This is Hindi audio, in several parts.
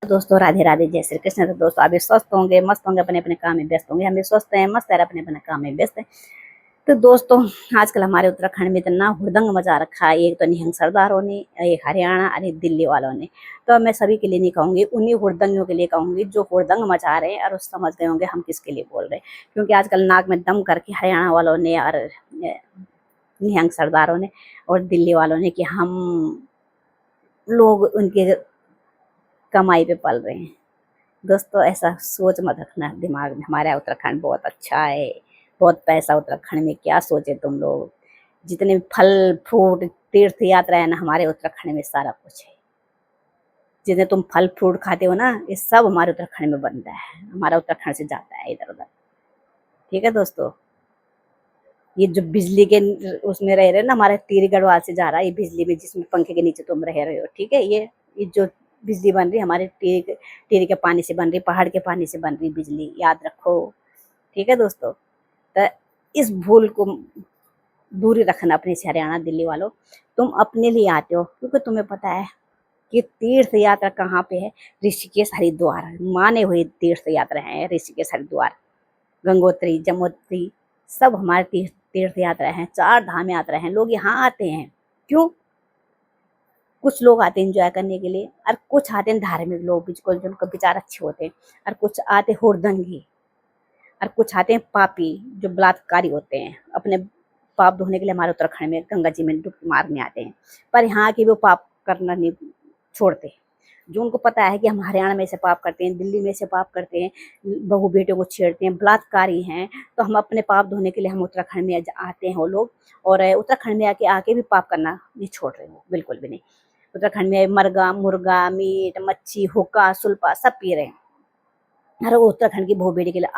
दोस्तों राधे राधे, जय श्री कृष्ण। तो दोस्तों आप भी स्वस्थ होंगे, मस्त होंगे, अपने अपने काम में व्यस्त होंगे। हम भी स्वस्थ हैं, मस्त है, अपने अपने काम में व्यस्त हैं। तो दोस्तों आजकल हमारे उत्तराखंड में इतना हुड़दंग मचा रखा है, एक तो निहंग सरदारों ने, एक हरियाणा और एक दिल्ली वालों ने। तो मैं सभी के लिए नहीं कहूँगी, उन्हीं हुड़दंगियों के लिए कहूँगी जो हुड़दंग मचा रहे हैं और उस समझ गए होंगे हम किसके लिए बोल रहे हैं। क्योंकि आजकल नाक में दम करके हरियाणा वालों ने और निहंग सरदारों ने और दिल्ली वालों ने कि हम लोग उनके कमाई पे पल रहे हैं। दोस्तों ऐसा सोच मत रखना दिमाग में। हमारा उत्तराखंड बहुत अच्छा है, बहुत पैसा उत्तराखंड में, क्या सोचे तुम लोग। जितने फल फ्रूट तीर्थ यात्रा है ना, हमारे उत्तराखंड में सारा कुछ है। जितने तुम फल फ्रूट खाते हो ना, ये सब हमारे उत्तराखंड में बनता है। हमारा उत्तराखंड से जाता है इधर उधर। ठीक है दोस्तों, ये जो बिजली के उसमें रह रहे ना, हमारे टिहरी गढ़वाल से जा रहा है ये बिजली में, जिसमें पंखे के नीचे तुम रह रहे हो। ठीक है, ये जो बिजली बन रही है हमारे टिहरी के पानी से बन रही, पहाड़ के पानी से बन रही बिजली, याद रखो। ठीक है दोस्तों, तो इस भूल को दूरी रखना अपने से हरियाणा दिल्ली वालों। तुम अपने लिए आते हो क्योंकि तुम्हें पता है कि तीर्थ यात्रा कहाँ पे है। ऋषिकेश हरिद्वार माने हुए तीर्थ यात्रा है। ऋषिकेश हरिद्वार, गंगोत्री, जमुनोत्री, सब हमारे तीर्थ यात्रा हैं, 4 धाम यात्रा हैं। लोग यहाँ आते हैं क्यों? कुछ लोग आते हैं एंजॉय करने के लिए, और कुछ आते हैं धार्मिक लोग, जिनके विचार अच्छे होते हैं, और कुछ आते हुड़दंगी, और कुछ आते हैं पापी जो बलात्कारी होते हैं। अपने पाप धोने के लिए हमारे उत्तराखंड में गंगा जी में डुबकी मारने आते हैं, पर यहाँ के वो पाप करना नहीं छोड़ते। जो उनको पता है कि हम हरियाणा में से पाप करते हैं, दिल्ली में से पाप करते हैं, बहू बेटियों को छेड़ते हैं, बलात्कारी हैं, तो हम अपने पाप धोने के लिए हम उत्तराखंड में आते हैं वो लोग। और उत्तराखंड में आके भी पाप करना नहीं छोड़ रहे हो, बिल्कुल भी नहीं। उत्तराखंड में मरगा मुर्गा मीट मच्छी हुक्का सुल्पा सब पी रहे हैं। अरे वो उत्तराखंड की बहू बेटी के लिए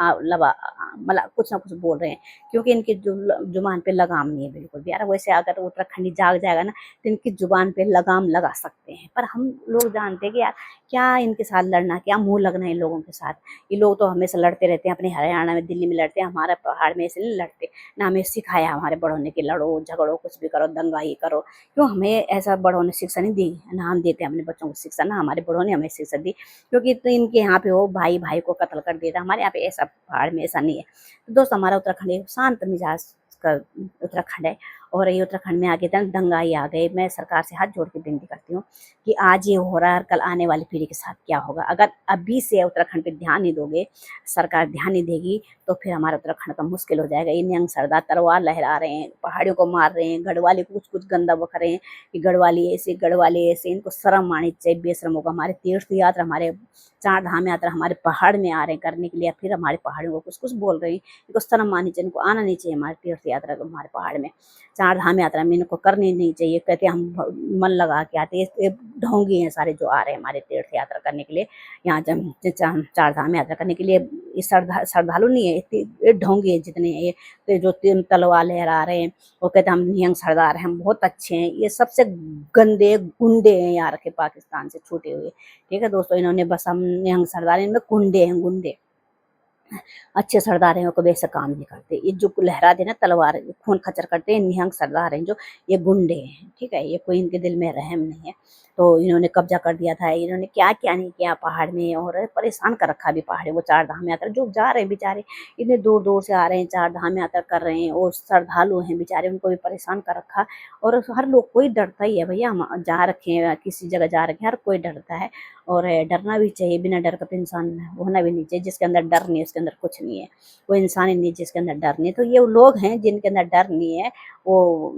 मतलब कुछ ना कुछ बोल रहे हैं, क्योंकि इनकी जुबान पे लगाम नहीं है बिल्कुल भी। यार वैसे अगर उत्तराखंडी जाग जाएगा ना, तो इनकी जुबान पे लगाम लगा सकते हैं। पर हम लोग जानते हैं कि यार क्या इनके साथ लड़ना, क्या मुंह लगना है इन लोगों के साथ। ये लोग तो हमेशा लड़ते रहते हैं, अपने हरियाणा में दिल्ली में लड़ते हैं, हमारा पहाड़ में ऐसे नहीं लड़ते। ना हमें सिखाया हमारे बड़ों ने कि लड़ो झगड़ो कुछ भी करो, दंगाई करो। क्यों? हमें ऐसा बड़ों ने शिक्षा नहीं दी, ना हम देते अपने बच्चों को शिक्षा, ना हमारे बड़ों ने हमें शिक्षा दी। क्योंकि तो इनके यहाँ पे हो भाई भाई को कत्ल कर देता, हमारे यहाँ पे ऐसा पहाड़ में ऐसा नहीं है। तो दोस्त हमारा उत्तराखंड एक शांत मिजाज का उत्तराखंड है। और ये उत्तराखंड में आगे तक दंगाई आ गए। मैं सरकार से हाथ जोड़ के विनती करती हूँ कि आज ये हो रहा है, कल आने वाली पीढ़ी के साथ क्या होगा। अगर अभी से उत्तराखंड पे ध्यान नहीं दोगे, सरकार ध्यान नहीं देगी, तो फिर हमारा उत्तराखंड का मुश्किल हो जाएगा। ये निहंग सरदार तलवार लहरा रहे हैं, पहाड़ियों को मार रहे हैं, गढ़वाली को कुछ कुछ गंदा बक रहे हैं कि गढ़वाली ऐसे। इनको शर्म आनी चाहिए, बेशरम होगा। हमारे तीर्थ यात्रा, हमारे 4 धाम यात्रा हमारे पहाड़ में आ रहे हैं करने के लिए, फिर हमारे पहाड़ियों को कुछ कुछ बोल रहे हैं। इनको शर्म आनी चाहिए, इनको आना नहीं चाहिए हमारे तीर्थ यात्रा को, हमारे पहाड़ में 4 धाम यात्रा में इनको करनी नहीं चाहिए। कहते हम मन लगा के आते हैं, ये ढोंगी हैं सारे जो आ रहे हैं हमारे तीर्थ यात्रा करने के लिए, यहाँ 4 धाम यात्रा करने के लिए। ये श्रद्धालु नहीं है, ये ढोंगी है जितने ये जो तलवार लहरा रहे हैं। वो कहते हैं हम निहंग सरदार हैं, हम बहुत अच्छे हैं। ये सबसे गंदे गुंडे हैं यहाँ रखे, पाकिस्तान से छूटे हुए। ठीक है दोस्तों, इन्होंने बस हम निहंग सरदार, इनमें गुंडे हैं, गुंडे। अच्छे सरदार हैं वो कभी ऐसा काम नहीं करते। ये जो लहरा दे ना तलवार, खून खच्चर करते हैं, निहंग सरदार हैं जो, ये गुंडे हैं। ठीक है, ये कोई इनके दिल में रहम नहीं है। तो इन्होंने कब्जा कर दिया था, इन्होंने क्या क्या नहीं किया पहाड़ में, और परेशान कर रखा भी पहाड़ी वो 4 धाम यात्रा जो जा रहे हैं बेचारे। इतने दूर दूर से आ रहे हैं, 4 धाम यात्रा कर रहे हैं, और श्रद्धालु हैं बेचारे, उनको भी परेशान कर रखा। और हर लोग कोई डरता ही है भैया, हम जा रखे हैं किसी जगह जा रखे हैं, हर कोई डरता है। और डरना भी चाहिए, बिना डर का तो इंसान होना भी नहीं चाहिए। जिसके अंदर डर नहीं है उसके अंदर कुछ नहीं है, वो इंसान ही नहीं जिसके अंदर डर नहीं है। तो ये लोग हैं जिनके अंदर डर नहीं है, वो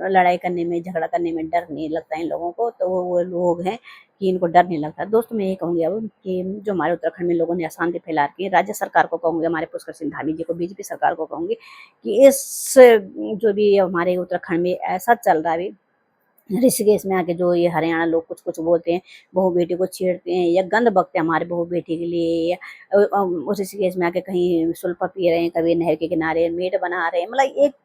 लड़ाई करने में झगड़ा करने में डर नहीं लगता इन लोगों को। तो वो लोग हैं कि इनको डर नहीं लगता। दोस्तों मैं ये कहूँगी अब कि जो हमारे उत्तराखंड में लोगों ने अशांति फैला रखी है, राज्य सरकार को कहूँगी, हमारे पुष्कर सिंह धामी जी को, बीजेपी सरकार को कहूँगी कि इस जो भी हमारे उत्तराखंड में ऐसा चल रहा है, ऋषिकेश में आके जो ये हरियाणा लोग कुछ कुछ बोलते हैं, बहू बेटी को छेड़ते हैं या गंद बकते हैं हमारे बहू बेटी के लिए, या ऋषिकेश में आके कहीं सुल्फा पी रहे हैं, कभी नहर के किनारे मीट बना रहे हैं। मतलब एक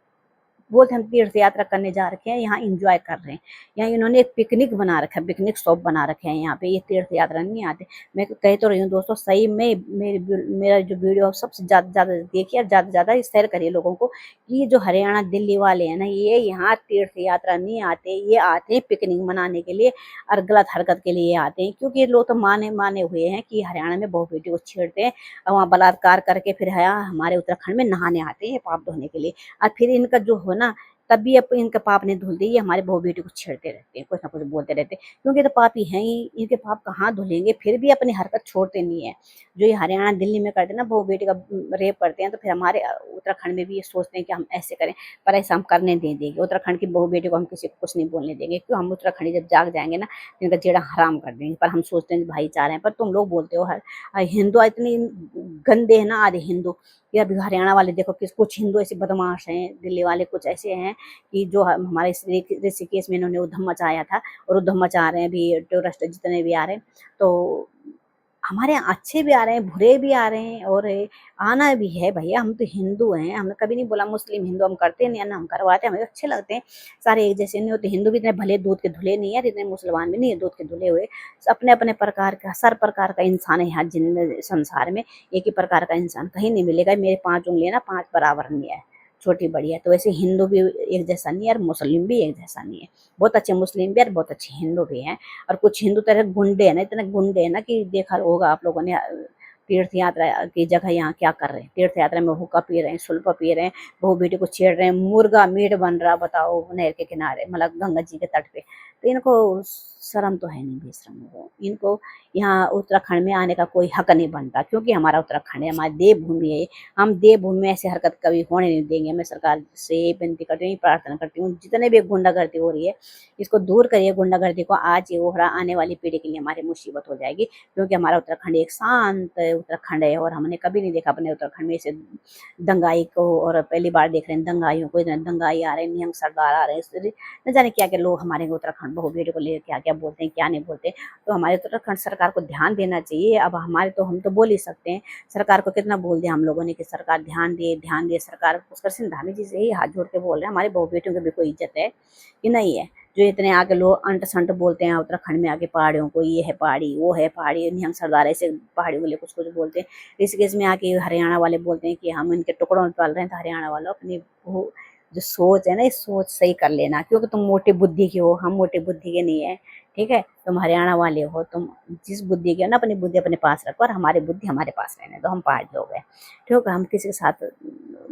बोलते हम तीर्थ यात्रा करने जा रखे हैं, यहाँ एंजॉय कर रहे हैं। यहाँ इन्होंने एक पिकनिक बना रखा है, पिकनिक स्पॉट बना रखे हैं यहाँ पे, ये तीर्थ यात्रा नहीं आते। मैं कह तो रही हूँ दोस्तों, सही में मेरा जो वीडियो सबसे ज़्यादा देखिए और ज़्यादा से ज़्यादा शेयर करिए लोगों को, कि ये जो हरियाणा दिल्ली वाले हैं ना, ये यहाँ तीर्थ यात्रा नहीं आते, ये आते हैं पिकनिक मनाने के लिए और गलत हरकत के लिए आते हैं। क्योंकि ये लोग तो माने हुए हैं कि हरियाणा में बहू बेटी को छेड़ते हैं और वहाँ बलात्कार करके फिर हमारे उत्तराखंड में नहाने आते हैं पाप धोने के लिए। और फिर इनका जो हो ना, तब भी अब इनका पाप नहीं धुलते, ये हमारे बहू बेटी को छेड़ते रहते हैं, कुछ ना कुछ बोलते रहते हैं, क्योंकि तो पापी हैं ही, इनके पाप कहाँ धुलेंगे, फिर भी अपनी हरकत छोड़ते नहीं है। जो ये हरियाणा दिल्ली में करते हैं ना, बहू बेटी का रेप करते हैं, तो फिर हमारे उत्तराखंड में भी ये सोचते हैं कि हम ऐसे करें, पर ऐसा हम करने नहीं देंगे। उत्तराखंड की बहू बेटी को हम किसी को कुछ नहीं बोलने देंगे, क्यों, हम उत्तराखंडी जब जाग जाएंगे ना, इनका जेड़ा हराम कर देंगे। पर हम सोचते हैं भाईचारा है, पर तुम लोग बोलते हो हिंदू इतनी गंदे है ना, आधे हिंदू। या अभी हरियाणा वाले देखो, किस कुछ हिंदू ऐसे बदमाश हैं, दिल्ली वाले कुछ ऐसे हैं कि जो हमारे ऋषिकेश में इन्होंने उधम मचाया था और उधम मचा रहे हैं अभी टूरिस्ट जितने भी आ रहे हैं। तो हमारे यहाँ अच्छे भी आ रहे हैं, बुरे भी आ रहे हैं, और आना भी है भैया। हम तो हिंदू हैं, हमने कभी नहीं बोला मुस्लिम हिंदू हम करते नहीं है ना, हम करवाते हैं, हमें अच्छे लगते हैं। सारे एक जैसे नहीं होते, हिंदू भी इतने भले दूध के धुले नहीं है, इतने मुसलमान भी नहीं है दूध के धुले हुए। अपने अपने प्रकार का, हर प्रकार का इंसान है यहाँ संसार में। एक ही प्रकार का इंसान कहीं नहीं मिलेगा। मेरे 5 उंगलियां ना 5 बराबर नहीं है, छोटी बड़ी है। तो वैसे हिंदू भी एक जैसा नहीं है और मुस्लिम भी एक जैसा नहीं है। बहुत अच्छे मुस्लिम भी और बहुत अच्छे हिंदू भी हैं। और कुछ हिंदू तरह गुंडे हैं ना, इतने गुंडे हैं ना कि देखा होगा आप लोगों ने, तीर्थ यात्रा की जगह यहाँ क्या कर रहे हैं, तीर्थ यात्रा में हुक्का पी रहे हैं, सुल्फा पी रहे हैं, बहू बेटी को छेड़ रहे हैं, मुर्गा मीट बन रहा, बताओ, नहर के किनारे, मतलब गंगा जी के तट पे। तो इनको शर्म तो है नहीं, बेशरम को। इनको यहाँ उत्तराखंड में आने का कोई हक नहीं बनता, क्योंकि हमारा उत्तराखंड है, हमारी देवभूमि है। हम देवभूमि में ऐसी हरकत कभी होने नहीं देंगे। मैं सरकार से विनती करती हूँ, प्रार्थना करती हूँ, जितने भी गुंडागर्दी हो रही है इसको दूर करिए। गुंडागर्दी को आज ये हो रहा, आने वाली पीढ़ी के लिए हमारी मुसीबत हो जाएगी। क्योंकि हमारा उत्तराखंड एक शांत उत्तराखंड है, और हमने कभी नहीं देखा अपने उत्तराखंड में ऐसे दंगाई को। और पहली बार देख रहे हैं दंगाइयों को, इतने दंगाई आ रहे हैं, निहंग सरदार आ रहे हैं, न जाने क्या क्या लोग हमारे उत्तराखंड बहू बेटी को लेकर क्या क्या बोलते हैं, क्या नहीं बोलते। तो हमारे उत्तराखंड सरकार को ध्यान देना चाहिए। अब हमारे तो, हम तो बोल ही सकते हैं, सरकार को कितना बोल दिया हम लोगों ने कि सरकार ध्यान दे, ध्यान दे। सरकार पुष्कर सिंह धामी जी से ही हाथ जोड़ के बोल रहे हैं, हमारे बहू बेटियों की भी कोई इज्जत है कि नहीं है। जो इतने आगे लोग अंट संट बोलते हैं उत्तराखंड में आके पहाड़ियों को, ये है पहाड़ी, वो है पहाड़ी, निहंग सरदार ऐसे पहाड़ियों के लिए कुछ कुछ बोलते हैं। ऋषिकेश में आके हरियाणा वाले बोलते हैं कि हम इनके टुकड़ों में पाल रहे हैं। तो हरियाणा वालों अपनी जो सोच है ना, इस सोच सही कर लेना, क्योंकि तुम मोटी बुद्धि के हो, हम मोटी बुद्धि के नहीं है। ठीक है, तुम हरियाणा वाले हो, तुम जिस बुद्धि के हो ना, अपनी बुद्धि अपने पास रखो, और हमारी बुद्धि हमारे पास रहने दो। हम पहाड़ लोग हैं, ठीक है। हम किसी के साथ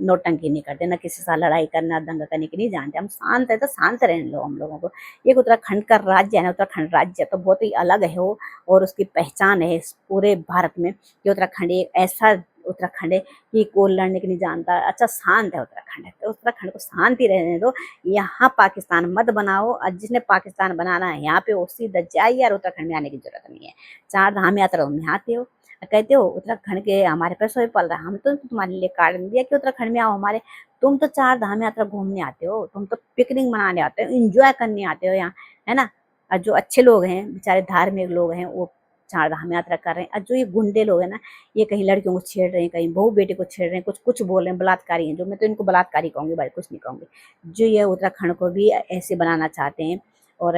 नौटंकी नहीं करते, ना किसी के साथ लड़ाई करना, दंगा करने की नहीं जानते। हम शांत है तो शांत रहने दो हम लोगों को। एक उत्तराखंड का राज्य है ना, उत्तराखंड राज्य तो बहुत ही अलग है वो, और उसकी पहचान है इस पूरे भारत में कि उत्तराखंड एक ऐसा उत्तराखंड है कि कोई लड़ने की नहीं जानता। अच्छा, शांत है उत्तराखंड है, तो उत्तराखंड को शांति रहने दो। यहाँ पाकिस्तान मत बनाओ, और जिसने पाकिस्तान बनाना है यहाँ पे वो सीधा जाइए, और उत्तराखंड में आने की जरूरत नहीं है। 4 धाम यात्रा में आते हो, कहते हो उत्तराखंड के हमारे पैसों में पल रहा है। हम तो तुम्हारे लिए कार्ड दिया कि उत्तराखंड में आओ हमारे। तुम तो 4 धाम यात्रा घूमने आते हो, तुम तो पिकनिक मनाने आते हो, एंजॉय करने आते हो यहाँ, है ना। और जो अच्छे लोग हैं, बेचारे धार्मिक लोग हैं, वो 4 धाम यात्रा कर रहे हैं। और जो ये गुंडे लोग हैं ना, ये कहीं लड़कियों को छेड़ रहे हैं, कहीं बहू बेटे को छेड़ रहे हैं, कुछ कुछ बोल रहे हैं, बलात्कारी हैं जो। मैं तो इनको बलात्कारी कहूँगी भाई, कुछ नहीं कहूँगी। जो ये उत्तराखंड को भी ऐसे बनाना चाहते हैं। और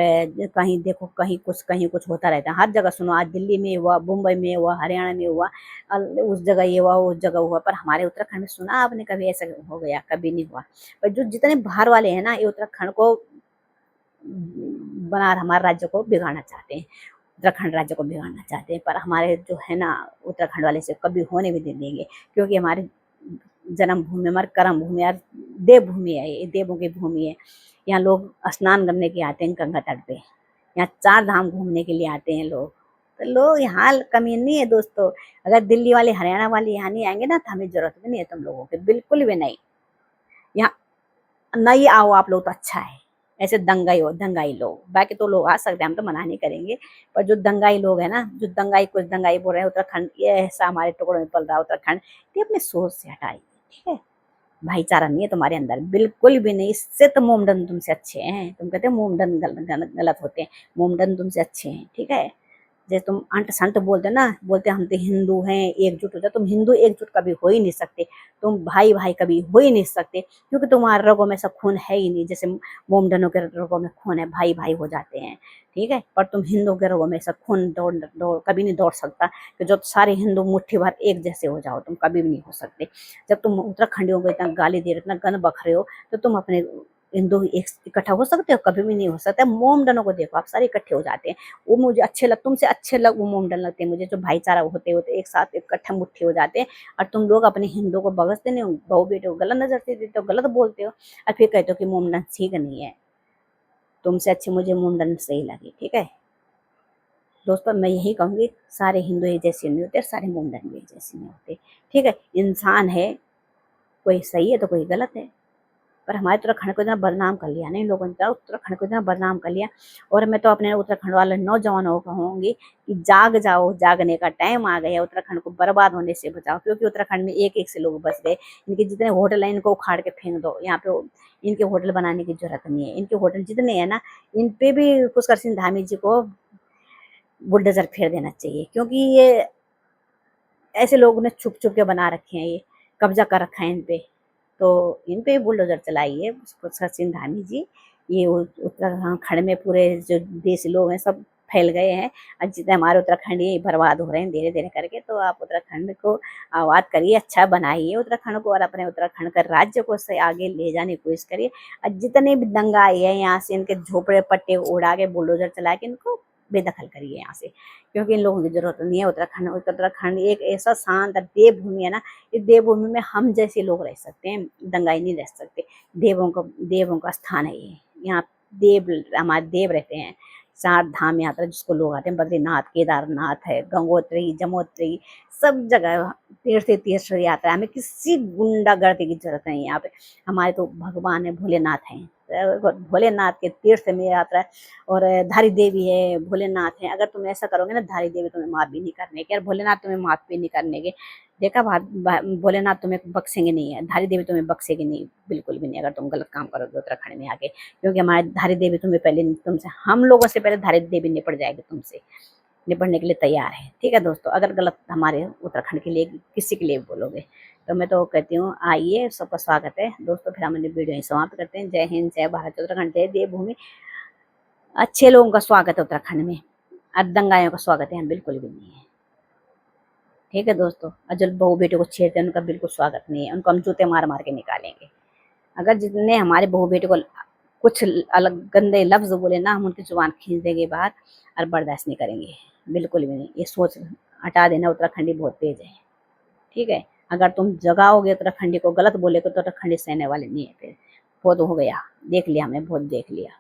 कहीं देखो, कहीं कुछ होता रहता है, हर जगह सुनो, आज दिल्ली में हुआ, मुंबई में हुआ, हरियाणा में हुआ, उस जगह ये हुआ, उस जगह हुआ। पर हमारे उत्तराखंड में सुना आपने कभी ऐसा हो गया? कभी नहीं हुआ। पर जो जितने बाहर वाले हैं ना, ये उत्तराखंड को हमारे राज्य को बिगाड़ना चाहते हैं, उत्तराखंड राज्य को बिगाड़ना चाहते हैं। पर हमारे जो है ना, उत्तराखंड वाले से कभी होने भी नहीं देंगे, क्योंकि हमारी जन्मभूमि, हमारी कर्म भूमि और देवभूमि है, ये देवों की भूमि है। यहाँ लोग स्नान करने के आते हैं गंगा तट पे, यहाँ 4 धाम घूमने के लिए आते हैं लोग। तो लोग यहाँ कमी नहीं है दोस्तों। अगर दिल्ली वाले, हरियाणा वाले यहाँ नहीं आएंगे ना, तो हमें जरूरत भी नहीं है तुम लोगों की, बिल्कुल भी नहीं। यहाँ नहीं आओ आप लोग तो अच्छा है। ऐसे दंगाई लोग, बाकी तो लोग आ सकते हैं, हम तो मना नहीं करेंगे। पर जो दंगाई लोग हैं ना, जो दंगाई, कुछ दंगाई बोल रहे हैं उत्तराखंड ये ऐसा हमारे टुकड़ों में पल रहा है उत्तराखंड, ये अपने सोच से हटाइए। ठीक है, भाईचारा नहीं है तुम्हारे अंदर, बिल्कुल भी नहीं। इससे तो मोमडन तुमसे अच्छे हैं। तुम कहते हो मोमडन गलत होते हैं, मोमडन तुमसे अच्छे हैं। ठीक है, जैसे तुम अंट संट बोलते ना, बोलते हम तो हिंदू हैं, एकजुट हो जाओ। तुम हिंदू एकजुट कभी हो ही नहीं सकते, तुम भाई भाई कभी हो ही नहीं सकते, क्योंकि तुम्हारे रगों में सब खून है ही नहीं। जैसे मोमडनों के रगों में खून है, भाई भाई हो जाते हैं, ठीक है। पर तुम हिंदू के रगों में सब खून दौड़ दौड़ कभी नहीं दौड़ सकता, कि जो सारे हिंदू मुट्ठी भर एक जैसे हो जाओ, तुम कभी भी नहीं हो सकते। जब तुम उत्तराखंडियों को इतना गाली दे रहे हो, इतना गन बक रहे हो, तो तुम अपने हिंदू एक इकट्ठा हो सकते हो? कभी भी नहीं हो सकता। मोमडनों को देखो, आप सारे इकट्ठे हो जाते हैं। वो मुझे अच्छे लग तुमसे अच्छे लग वो मोमडन लगते हैं मुझे, जो भाईचारा होते होते एक साथ इकट्ठे मुट्ठी हो जाते हैं। और तुम लोग अपने हिंदू को बगसते नहीं हो, बहू बेटे को गलत नजर से देते हो, गलत बोलते हो, और फिर कहते हो कि मोमडन ठीक नहीं है। तुमसे अच्छी मुझे मोमडन सही लगी, ठीक है दोस्तों। मैं यही कहूंगी, सारे हिंदू एक जैसे नहीं होते, सारे मोमडन भी एक जैसे नहीं होते, ठीक है। इंसान है, कोई सही है तो कोई गलत है। पर हमारे उत्तराखंड को इतना बदनाम कर लिया ना इन लोगों ने, उत्तराखंड को इतना बदनाम कर लिया। और मैं तो अपने उत्तराखंड वाले नौजवानों को कहूंगी कि जाग जाओ, जागने का टाइम आ गया। उत्तराखंड को बर्बाद होने से बचाओ, क्योंकि उत्तराखंड में एक एक से लोग बस गए। इनके जितने होटल हैं इनको उखाड़ के फेंक दो, यहाँ पे इनके होटल बनाने की जरूरत नहीं है। इनके होटल जितने हैं ना, इन पे भी पुष्कर सिंह धामी जी को बुलडोजर फेर देना चाहिए, क्योंकि ये ऐसे लोगों ने छुप छुप के बना रखे हैं, ये कब्जा कर रखा है इन पे। तो इन पे बुलडोजर चलाइए सचिन धामी जी। ये उत्तराखंड में पूरे जो देसी लोग हैं सब फैल गए हैं, और जितने हमारे उत्तराखंडी बर्बाद हो रहे हैं धीरे धीरे करके। तो आप उत्तराखंड को आबाद करिए, अच्छा बनाइए उत्तराखंड को, और अपने उत्तराखंड का राज्य को से आगे ले जाने की कोशिश करिए। और जितने भी दंगा आई है यहाँ से, इनके झोपड़े पट्टे उड़ा के बुलडोजर चला के इनको बेदखल करिए यहाँ से, क्योंकि इन लोगों की जरूरत नहीं है। उत्तराखंड एक ऐसा शांत देवभूमि है ना, इस देवभूमि में हम जैसे लोग रह सकते हैं, दंगाई नहीं रह सकते। देवों का स्थान है ये, यहाँ देव हमारे देव रहते हैं। 4 धाम यात्रा जिसको लोग आते हैं, बद्रीनाथ, केदारनाथ है, गंगोत्री, जमुनोत्री, सब जगह तीर्थ यात्रा। हमें किसी गुंडागर्दी की जरूरत नहीं है यहाँ पे। हमारे तो भगवान है, भोलेनाथ हैं, भोलेनाथ के तीर्थ में यात्रा। और धारी देवी है, भोलेनाथ है। अगर तुम ऐसा करोगे ना, धारी देवी तुम्हें माफ भी नहीं करने के, और भोलेनाथ तुम्हें माफ भी नहीं करने के। देखा, भोलेनाथ तुम्हें बख्शेंगे नहीं है, धारी देवी तुम्हें बख्शेगी नहीं, बिल्कुल भी नहीं, अगर तुम गलत काम करोगे उत्तराखंड में आके। क्योंकि हमारे धारी देवी तुम्हें पहले, तुमसे हम लोगों से पहले धारी देवी निपट जाएगी, तुमसे निपटने के लिए तैयार है, ठीक है दोस्तों। अगर गलत हमारे उत्तराखंड के लिए किसी के लिए बोलोगे, तो मैं तो कहती हूँ आइए, सबका स्वागत है दोस्तों। फिर हम अपनी वीडियो ही समाप्त करते हैं। जय हिंद, जय भारत, उत्तराखंड जय देवभूमि। अच्छे लोगों का स्वागत है उत्तराखंड में, और दंगाइयों का स्वागत है बिल्कुल भी नहीं है, ठीक है दोस्तों। और जो बहू बेटे को छेड़ते हैं उनका बिल्कुल स्वागत नहीं है, उनको हम जूते मार मार के निकालेंगे। अगर जितने हमारे बहू बेटे को कुछ अलग गंदे लफ्ज बोले ना, हम उनकी जुबान खींच देंगे बाहर, और बर्दाश्त नहीं करेंगे, बिल्कुल भी नहीं। ये सोच हटा देना, उत्तराखंडी बहुत तेज है, ठीक है। अगर तुम जगाओगे उत्तराखंडी को, गलत बोलेगे तो उत्तराखंडी सहने वाले नहीं है। फिर बहुत हो गया, देख लिया हमने, बहुत देख लिया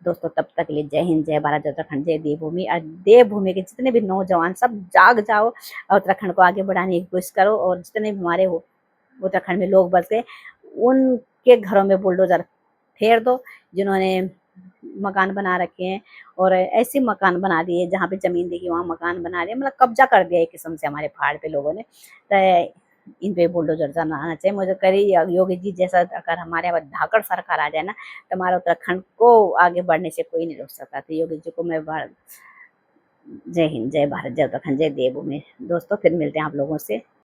दोस्तों। तब तक के लिए जय हिंद, जय भारत, उत्तराखंड जय देवभूमि। और देवभूमि के जितने भी नौजवान सब जाग जाओ, और उत्तराखंड को आगे बढ़ाने की कोशिश करो। और जितने भी हमारे उत्तराखंड में लोग बस गए, उनके घरों में बुलडोजर फेर दो, जिन्होंने मकान बना रखे हैं। और ऐसे मकान बना दिए, जहाँ पे जमीन देखी वहाँ मकान बना दिए, मतलब कब्जा कर दिया एक किस्म से हमारे पहाड़ पे लोगों ने। तो इन पे बुलडोजर जाना आना चाहिए। मुझे करी योगी जी जैसा अगर हमारे यहाँ धाकड़ सरकार आ जाए ना, तो हमारे उत्तराखंड को आगे बढ़ने से कोई नहीं रोक सकता। तो योगी जी को मैं जय हिंद, जय भारत, जय उत्तराखंड, जय देवभूमि दोस्तों। फिर मिलते हैं आप लोगों से।